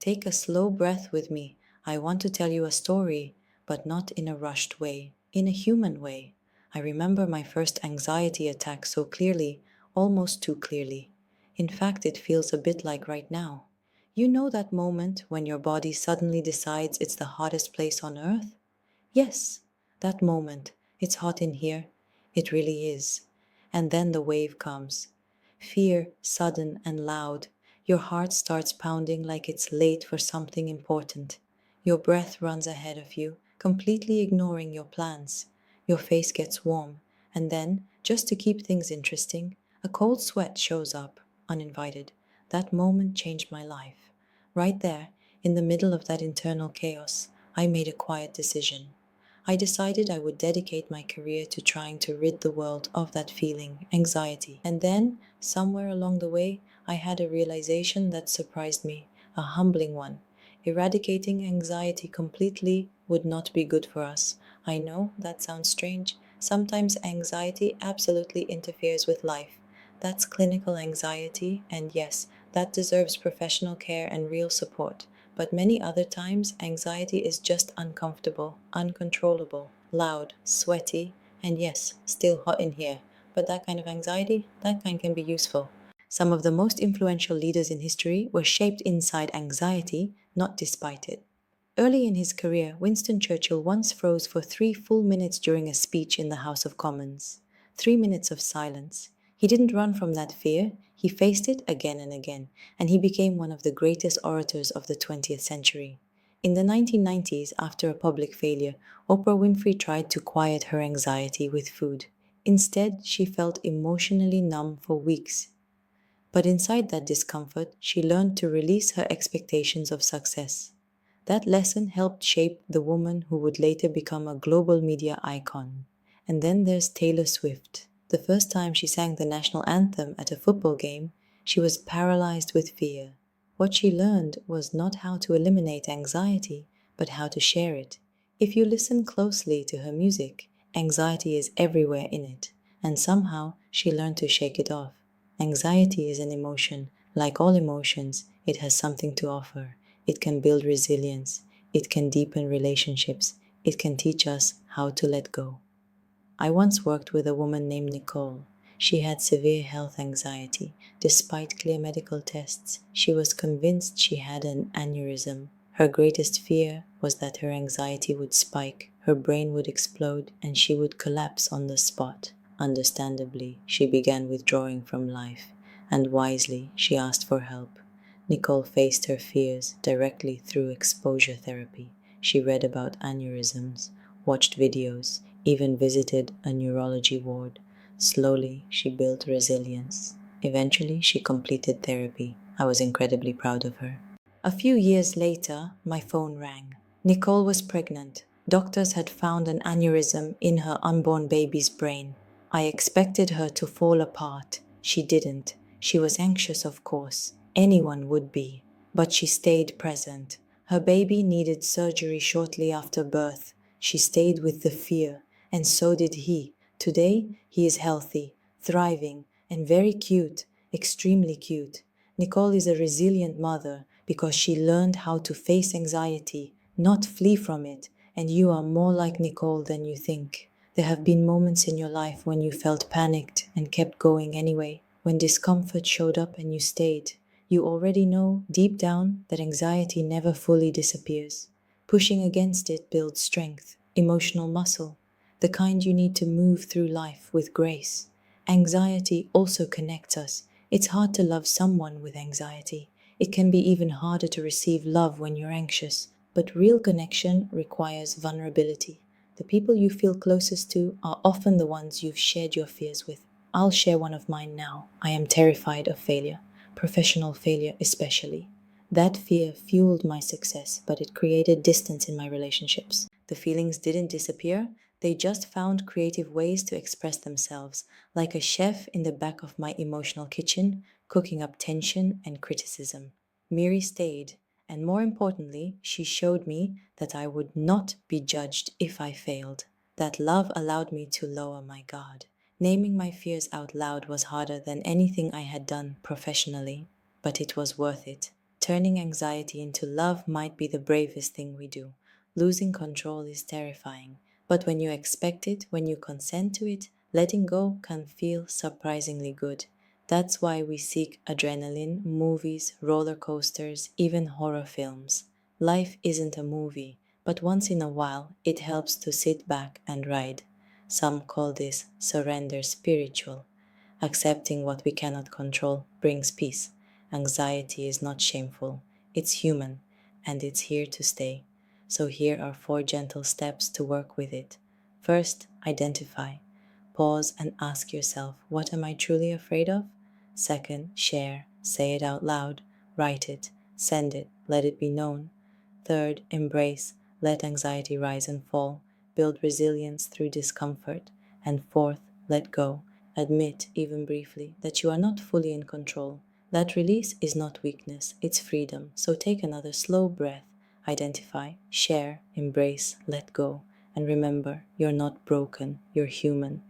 Take a slow breath with me. I want to tell you a story, but not in a rushed way, in a human way. I remember my first anxiety attack so clearly, almost too clearly. In fact, it feels a bit like right now. You know that moment when your body suddenly decides it's the hottest place on earth? Yes, that moment. It's hot in here. It really is. And then the wave comes. Fear, sudden and loud. Your heart starts pounding like it's late for something important. Your breath runs ahead of you, completely ignoring your plans. Your face gets warm, and then, just to keep things interesting, a cold sweat shows up, uninvited. That moment changed my life. Right there, in the middle of that internal chaos, I made a quiet decision. I decided I would dedicate my career to trying to rid the world of that feeling, anxiety. And then, somewhere along the way, I had a realization that surprised me, a humbling one. Eradicating anxiety completely would not be good for us. I know that sounds strange. Sometimes anxiety absolutely interferes with life. That's clinical anxiety, and yes, that deserves professional care and real support. But many other times, anxiety is just uncomfortable, uncontrollable, loud, sweaty, and yes, still hot in here. But that kind of anxiety, that kind can be useful. Some of the most influential leaders in history were shaped inside anxiety, not despite it. Early in his career, Winston Churchill once froze for 3 full minutes during a speech in the House of Commons. 3 minutes of silence. He didn't run from that fear, he faced it again and again, and he became one of the greatest orators of the 20th century. In the 1990s, after a public failure, Oprah Winfrey tried to quiet her anxiety with food. Instead, she felt emotionally numb for weeks. But inside that discomfort, she learned to release her expectations of success. That lesson helped shape the woman who would later become a global media icon. And then there's Taylor Swift. The first time she sang the national anthem at a football game, she was paralyzed with fear. What she learned was not how to eliminate anxiety, but how to share it. If you listen closely to her music, anxiety is everywhere in it, and somehow she learned to shake it off. Anxiety is an emotion. Like all emotions, it has something to offer. It can build resilience. It can deepen relationships. It can teach us how to let go. I once worked with a woman named Nicole. She had severe health anxiety. Despite clear medical tests, she was convinced she had an aneurysm. Her greatest fear was that her anxiety would spike, her brain would explode, and she would collapse on the spot. Understandably, she began withdrawing from life, and wisely, she asked for help. Nicole faced her fears directly through exposure therapy. She read about aneurysms, watched videos, even visited a neurology ward. Slowly, she built resilience. Eventually, she completed therapy. I was incredibly proud of her. A few years later, my phone rang. Nicole was pregnant. Doctors had found an aneurysm in her unborn baby's brain. I expected her to fall apart. She didn't. She was anxious, of course. Anyone would be. But she stayed present. Her baby needed surgery shortly after birth. She stayed with the fear, and so did he. Today, he is healthy, thriving, and very cute, extremely cute. Nicole is a resilient mother because she learned how to face anxiety, not flee from it, and you are more like Nicole than you think. There have been moments in your life when you felt panicked and kept going anyway, when discomfort showed up and you stayed. You already know, deep down, that anxiety never fully disappears. Pushing against it builds strength, emotional muscle, the kind you need to move through life with grace. Anxiety also connects us. It's hard to love someone with anxiety. It can be even harder to receive love when you're anxious. But real connection requires vulnerability. The people you feel closest to are often the ones you've shared your fears with. I'll share one of mine now. I am terrified of failure, professional failure especially. That fear fueled my success, but it created distance in my relationships. The feelings didn't disappear, they just found creative ways to express themselves, like a chef in the back of my emotional kitchen, cooking up tension and criticism. Miri stayed, and more importantly, she showed me that I would not be judged if I failed. That love allowed me to lower my guard. Naming my fears out loud was harder than anything I had done professionally, but it was worth it. Turning anxiety into love might be the bravest thing we do. Losing control is terrifying, but when you expect it, when you consent to it, letting go can feel surprisingly good. That's why we seek adrenaline, movies, roller coasters, even horror films. Life isn't a movie, but once in a while it helps to sit back and ride. Some call this surrender spiritual. Accepting what we cannot control brings peace. Anxiety is not shameful, it's human, and it's here to stay. So, here are four gentle steps to work with it. First, identify. Pause and ask yourself, what am I truly afraid of? Second, share. Say it out loud. Write it. Send it. Let it be known. Third, embrace. Let anxiety rise and fall. Build resilience through discomfort. And fourth, let go. Admit, even briefly, that you are not fully in control. That release is not weakness, it's freedom. So take another slow breath. Identify, share, embrace, let go. And remember, you're not broken, you're human.